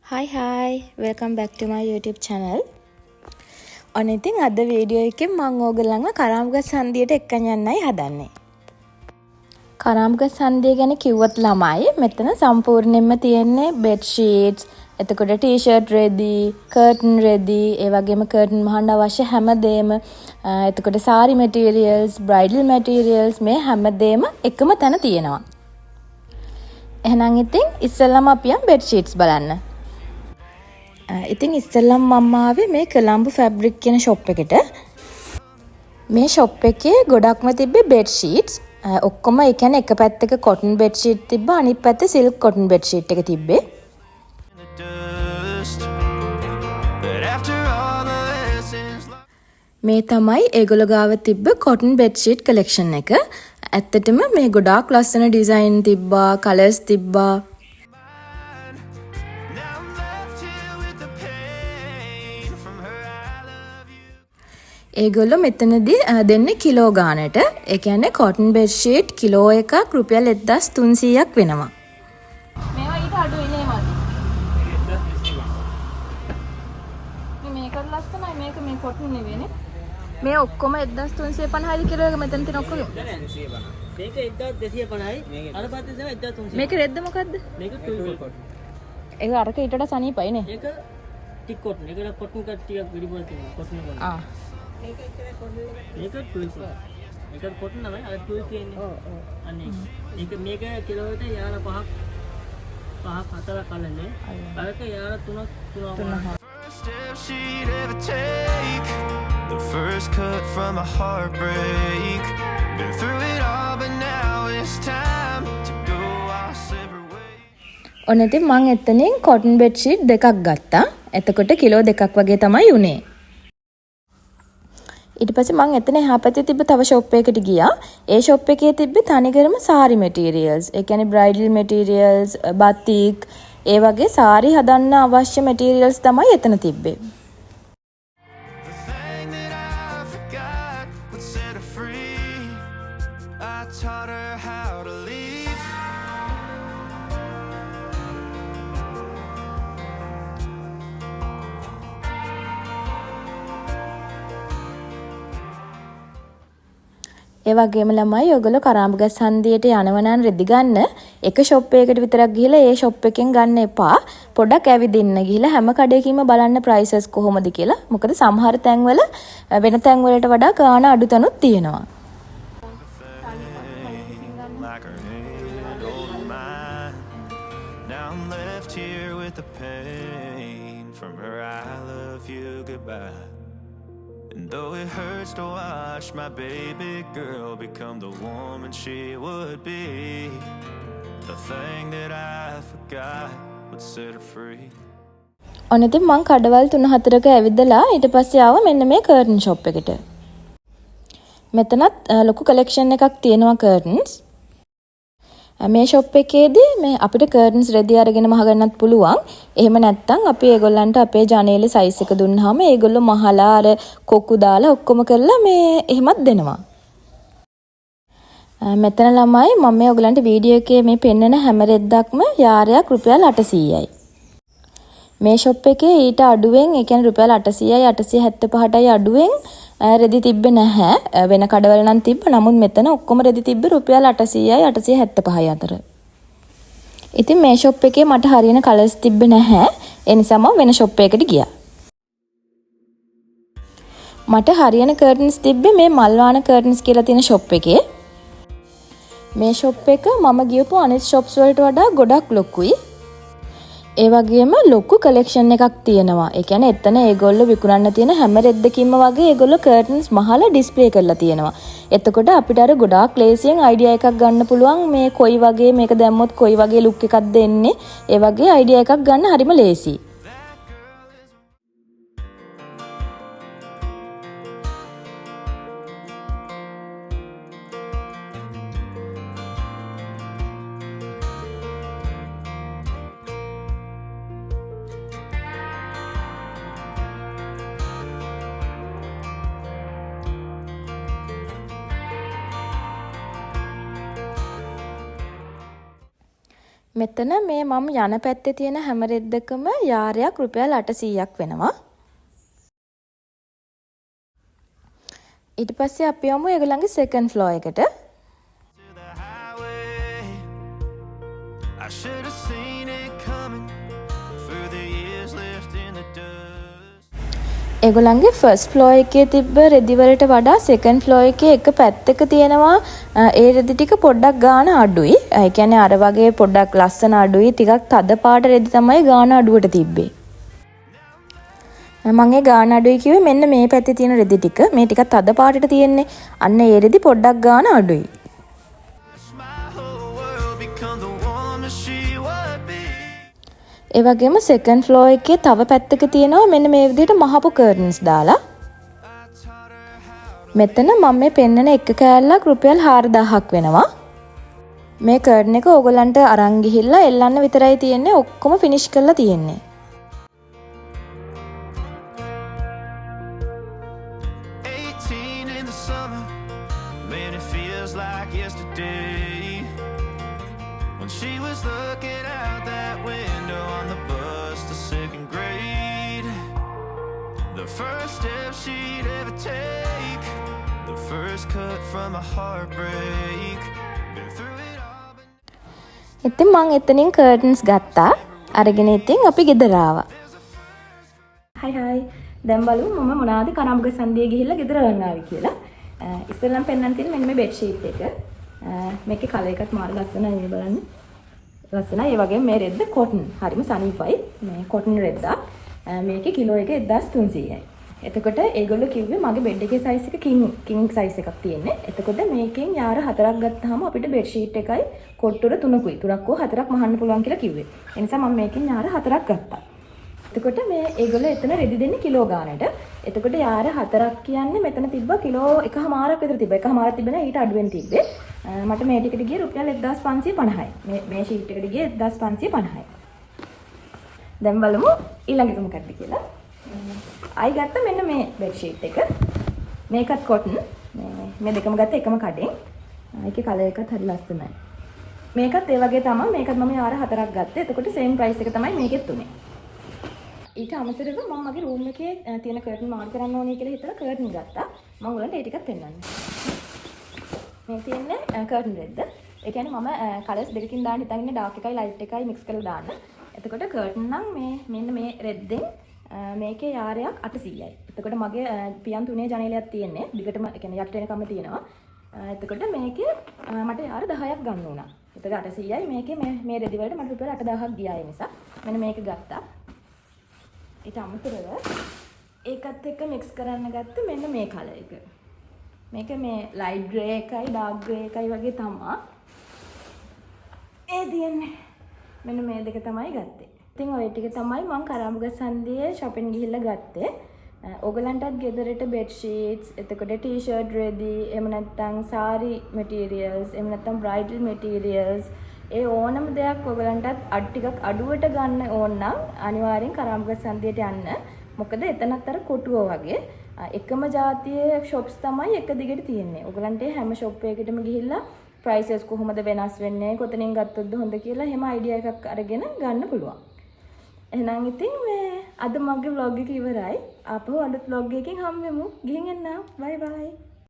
Hi, welcome back to my YouTube channel. ඔන්න ඉතින් අද වීඩියෝ එකෙන් මම ඕගොල්ලන්ව කරාම්ගස් හන්දියට එක්කන් යන්නයි හදන්නේ. කරාම්ගස් හන්දිය ගැන කිව්වොත් ළමයි මෙතන සම්පූර්ණයෙන්ම තියෙන්නේ bed sheets, එතකොට t-shirt ready, curtain ready, ඒ වගේම curtain වහන්න අවශ්‍ය හැමදේම, එතකොට saree materials, bridal materials මේ හැමදේම එකම තැන තියෙනවා. එහෙනම් ඉතින් ඉස්සෙල්ලාම අපි යමු bed sheets බලන්න. ඉතින් ඉස්සෙල්ලම මම ආවේ මේ කොළඹ ෆැබ්‍රික් කියන ෂොප් එකට. මේ ෂොප් එකේ ගොඩක්ම තිබ්බේ බෙඩ් ෂීට්ස්. ඔක්කොම ඒ කියන්නේ එක පැත්තක කොටන් බෙඩ් ෂීට් තිබ්බා, අනිත් පැත්තේ සිල්ක් කොටන් බෙඩ් ෂීට් එක තිබ්බේ. මේ තමයි ඒගොල්ලෝ ගාව තිබ්බ කොටන් බෙඩ් ෂීට් කලෙක්ෂන් එක. ඇත්තටම මේ ගොඩාක් ලස්සන ඩිසයින් තිබ්බා, කලර්ස් තිබ්බා. ඒගොල්ලෝ මෙතනදී දෙන්නේ කිලෝ ගානට. ඒ කියන්නේ කොටන් බෙඩ් ෂීට් කිලෝ එකක් රුපියල් 1300ක් වෙනවා. මේවා ඊට අඩුයි නේ මදි. මේක ලස්සනයි, මේ කොටන් නෙවෙයිනේ. මේ ඔක්කොම 1350යි කිලෝ එක මෙතන තියෙන ඔක්කොම. මේක 1250යි. අර පැත්තේ තමයි 1300. මේක රෙද්ද මොකද්ද? මේක ටුල් කොටන්. ඒක අරක ඊටට සනීපයි නේ. ඒක ටික් කොටන්. ඒකට කොටන් ටිකක් විදිහට තියෙනවා. කොටන් කොටන්. ආ. මේක ටුල් කොටන්. මේක කොටන් තමයි අර ටුල් කියන්නේ. ඔව්. අනේ. මේක කිලෝවට යාන 5ක් 4ක් අල්ලන්නේ. අරක යාන 3ක්. Step she'd ever take, the first cut from a heartbreak. Been through it all, but now it's time to go our separate ways. ඔන්න ඉතින් මම එතනින් කොටන් බෙඩ් ෂීට් දෙකක් ගත්තා. එතකොට කිලෝ 2ක් වගේ තමයි උනේ. ඊට පස්සේ මම එතන එහා පැත්තේ තිබ්බ තව ෂොප් එකකට ගියා. ඒ ෂොප් එකේ තිබ්බ තනිකරම saree materials. ඒ කියන්නේ bridal materials, batik, ඒ වගේ saree හදන්න අවශ්‍ය materials තමයි එතන තිබ්බේ. The thing that I forgot would set her free. I taught her how to leave. ඒ වගේම ළමයි ඔයගොල්ලෝ කරාම්ගස් හන්දියට යනවා නම් රෙදි ගන්න එක ෂොප් එකකට විතරක් ගිහලා ඒ ෂොප් එකෙන් ගන්න එපා. පොඩක් ඇවිදින්න ගිහලා හැම කඩේකීම බලන්න ප්‍රයිසස් කොහොමද කියලා. මොකද සමහර තැන්වල වෙන තැන් වලට වඩා ගාණ අඩු තැනුත් තියෙනවා. Like her hand holding mine. Now I'm left here with the pain from her I love you goodbye. And though it hurts to watch my baby girl become the woman she would be, the thing that I forgot would set her free. ඔන්න ඉතින් මං කඩවල් 3-4ක ඇවිදලා ඊට පස්සේ ආවා මෙන්න මේ curtain shop එකට. මෙතනත් ලොකු කලෙක්ෂන් එකක් තියෙනවා කර්ටන්ස්. මේ ෂොප් එකේදී මේ අපිට කර්ටන්ස් රෙදි අරගෙන මහගන්නත් පුළුවන්. එහෙම නැත්නම් අපි ඒගොල්ලන්ට අපේ ජනේලේ සයිස් එක දුන්නාම ඒගොල්ලෝ මහලා අර කොක්කු දාලා ඔක්කොම කරලා මේ එහෙමත් දෙනවා. මෙතන ළමයි මම මේ ඔයගලන්ට වීඩියෝ එකේ මේ පෙන්නන හැම රෙද්දක්ම යාරයක් රුපියල් 800යි. මේ ෂොප් එකේ ඊට අඩුවෙන් ඒ කියන්නේ රුපියල් 800යි 875ටයි අඩුවෙන් රෙදි තිබ්බේ නැහැ. වෙන කඩවල නම් තිබ්බ. නමුත් මෙතන ඔක්කොම රෙදි තිබ්බේ රුපියල් 800යි 875යි අතර. ඉතින් මේ ෂොප් එකේ මට හරියන කලර්ස් තිබ්බේ නැහැ. ඒ නිසා මම වෙන ෂොප් එකකට ගියා. මට හරියන කර්ටන්ස් තිබ්බේ මේ මල්වාන කර්ටන්ස් කියලා තියෙන ෂොප් එකේ. මේ ෂොප් එක මම ගියපු අනිත් ෂොප්ස් වලට වඩා ගොඩක් ලොකුයි. ඒ වගේම ලොකු කලෙක්ෂන් එකක් තියෙනවා. ඒ කියන්නේ එතන ඒගොල්ලෝ විකුණන්න තියෙන හැම රෙද්දකින්ම වගේ ඒගොල්ලෝ කර්ටන්ස් මහලා ඩිස්ප්ලේ කරලා තියෙනවා. එතකොට අපිට අර ගොඩාක් ලේසියෙන් අයිඩියා එකක් ගන්න පුළුවන් මේ කොයි වගේ මේක දැම්මොත් කොයි වගේ ලුක් එකක්ද එන්නේ. ඒ වගේ අයිඩියා එකක් ගන්න හරිම ලේසියි. මෙතන මේ මම යන පැත්තේ තියෙන හැම රෙද්දකම යාරයක් රුපියල් 800ක් වෙනවා. ඊට පස්සේ අපි යමු ඒගොල්ලන්ගේ second floor එකට. To the highway, I should have seen it coming through the years left in the dust. ඒගොල්ලන්ගේ first floor එකේ තිබ්බ රෙදි වලට වඩා second floor එකේ එක පැත්තක තියෙනවා ඒ රෙදි ටික පොඩ්ඩක් ගාන අඩුයි. ඒ කියන්නේ අර වගේ පොඩ්ඩක් ලස්සන අඩුයි. ටිකක් තද පාට රෙදි තමයි ගාන අඩුවට තිබ්බේ. මම ඒ ගාන අඩුයි කිව්වේ මෙන්න මේ පැත්තේ තියෙන රෙදි ටික. මේ ටිකක් තද පාටට තියෙන්නේ. අන්න ඒ රෙදි පොඩ්ඩක් ගාන අඩුයි. My whole world become the woman she would be. ඒ වගේම second floor එකේ තව පැත්තක තියෙනවා මෙන්න මේ විදිහට මහපු curtains දාලා. මෙතන මම මේ පෙන්නන එක කෑල්ලක් රුපියල් 4000ක් වෙනවා. මේ curtain එක ඕගොල්ලන්ට අරන් ගිහිල්ලා එල්ලන්න විතරයි තියෙන්නේ. ඔක්කොම finish කරලා තියෙන්නේ. 18 in the summer, man, it feels like yesterday. When she was looking out that window on the bus to second grade. The first step she'd ever take, the first cut from a heartbreak. Been through it all, but ඉතින් මං එතනින් curtains ගත්තා. අරගෙන ඉතින් අපි ගෙදර ආවා. හයි. දැන් බලමු මම මොනවාද කරම්බුග සන්දියේ ගිහිල්ලා ගෙදර ගන්න ආවේ කියලා. ඉස්සෙල්ලම පෙන්නන්න තියෙන්නේ මෙන්න මේ බෙඩ් ෂීට් එක. මේකේ කලර් එකත් මාර ලස්සනයි මේ බලන්න. ලස්සනයි. ඒ වගේම මේ රෙද්ද කොටන්. හරිම සනීපයි. මේ කොටන් රෙද්දා. මේකේ කිලෝ එක 1300යි. එතකොට ඒගොල්ලෝ කිව්වේ මගේ බෙඩ් එකේ සයිස් එක කිං සයිස් එකක් තියෙන්නේ. එතකොට මේකෙන් යාර 4ක් ගත්තාම අපිට බෙඩ් ෂීට් එකයි කොට්ටුර 3කුයි. 3ක් හෝ 4ක් මහන්න පුළුවන් කියලා කිව්වේ. ඒ නිසා මම මේකෙන් යාර 4ක් ගත්තා. එතකොට මේ ඒගොල්ලෝ එතන රෙදි දෙන්නේ කිලෝ ගානට. එතකොට යාර 4ක් කියන්නේ මෙතන තිබ්බ කිලෝ 1මාරක් විතර තිබ්බ. 1මාරක් තිබ්බ නෑ ඊට අඩුවෙන් තිබ්බේ. මට මේ ටිකට ගියේ රුපියල් 1550යි. මේ ෂීට් එකට ගියේ 1550යි. දැන් බලමු ඊළඟ එක මොකක්ද කියලා. ආයි ගත්ත මෙන්න මේ බෙඩ් ෂීට් එක. මේකත් කොටන්. මේ දෙකම ගත්ත එකම කඩෙන්. ඒකේ කලර් එකත් හරි ලස්සනයි. මේකත් ඒ වගේ තමයි. මේකත් මම යාර 4ක් ගත්තේ. එතකොට same price එක තමයි මේකෙත් උනේ. ඊට අමතරව මම මගේ රූම් එකේ තියෙන කර්ටන් මාර්ක් කරන්න ඕනේ කියලා හිතලා කර්ටන් ගත්තා. මම උලන්ට ඒ ටිකත් පෙන්නන්න. මේ තියෙන්නේ කර්ටන් රෙද්ද. ඒ කියන්නේ මම කලර්ස් දෙකකින් දාන්න හිතන් ඉන්නේ ඩාර්ක් එකයි ලයිට් එකයි මික්ස් කරලා දාන්න. එතකොට කර්ටන් නම් මෙන්න මේ රෙද්දෙන් මේකේ යාරයක් 800යි. එතකොට මගේ පියන් තුනේ ජනේලයක් තියෙන්නේ. දිගටම ඒ කියන්නේ යට වෙනකම්ම තියෙනවා. එතකොට මේකේ මට යාර 10ක් ගන්න උනා. එතකොට 800යි මේකේ මේ රෙදි වලට මට රුපියල් 8000ක් ගියා. ඒ නිසා මෙන්න මේක ගත්තා. ඊට අමතරව ඒකත් එක්ක මික්ස් කරන්න ගත්ත මෙන්න මේ කලර් එක. මේක මේ ලයිට් ග්‍රේ එකයි ඩාර්ක් ග්‍රේ එකයි වගේ තමයි. ඒ දියන්නේ මෙන්න මේ දෙක තමයි ගත්තේ. ඉතින් ඔය ටික තමයි මම කරම්බුග සන්දියේ shopping ගිහිල්ලා ගත්තේ. ඕගලන්ටත් ගෙදරට bed sheets, එතකොට t-shirt ready, එහෙම නැත්නම් saree materials, එහෙම නැත්නම් bridal materials ඒ ඕනම දෙයක් ඔයගලන්ටත් ටිකක් අඩුවට ගන්න ඕන නම් අනිවාර්යෙන් කරම්බුග සන්දියට යන්න. මොකද එතනත් අර කොටුව වගේ එකම જાතියේ shops තමයි එක දිගට තියෙන්නේ. ඔයගලන්ට හැම shop එකකටම ගිහිල්ලා prices කොහොමද වෙනස් වෙන්නේ, කොතනින් ගත්තොත්ද හොඳ කියලා එහෙම idea එකක් අරගෙන ගන්න පුළුවන්. එහෙනම් ඉතින් මේ අද මගේ vlog එක ඉවරයි. ආපහු අලුත් vlog එකකින් හම්බෙමු. ගිහින් එන්න. bye bye.